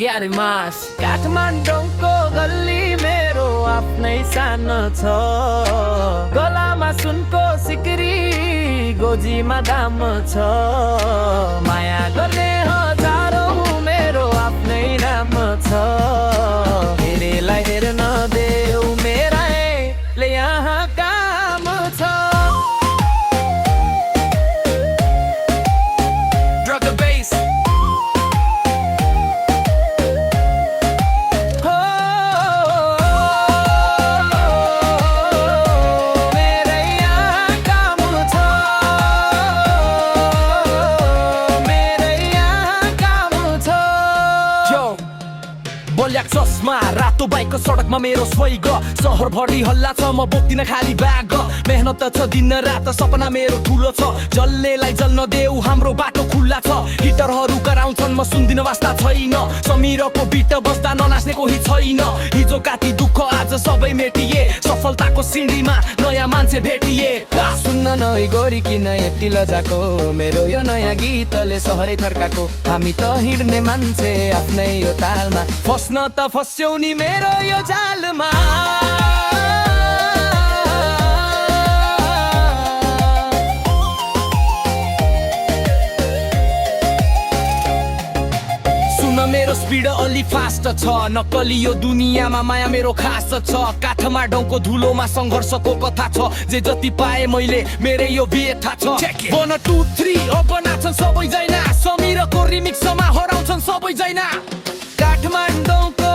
क्यारे मास काठमाडौँको गल्ली मेरो आफ्नै सानो छ गलामा सुनको सिक्री गोजीमा दाम छ माया गर्ने हजारौँ मेरो आफ्नै नाम छ हेरेलाई हेर्न देऊ मेराले यहाँ काम छ Drug and bass बल्याक चस्मा रातो बाइकको सडकमा मेरो स्वैग सहर भरि हल्ला छ म बोक्दिन खाली ब्याग मेहनत छ दिन रात सपना मेरो ठुलो छ जल्लेलाई जल्न देऊ हाम्रो बाटो खुल्ला छ हिटरहरू कराउँछन् म सुन्दिन वास्ता छैन समीरको बिट बस्दा ननाच्ने कोही छैन हिजो काटी दुःख आज सबै मेटिए सफलताको सिँढीमा नयाँ मान्छे भेटिए सुन्न नै गोरी किन यति लजाको मेरो यो नयाँ गीतले सहरै थर्काको हामी त हिँड्ने मान्छे आफ्नै यो तालमा फस्न त फस्यौ नि मेरो यो जालमा मेरो स्पिड अलि फास्ट छ नक्कली यो दुनियाँमा माया मेरो खास छ काठमाडौँको धुलोमा सङ्घर्षको कथा छ जे जति पाए मैले मेरै यो व्यथा छ 1 2 3 अब नाच्छन् सबैजना समीरको रिमिक्समा हराउँछन् सबैजना काठमाडौँको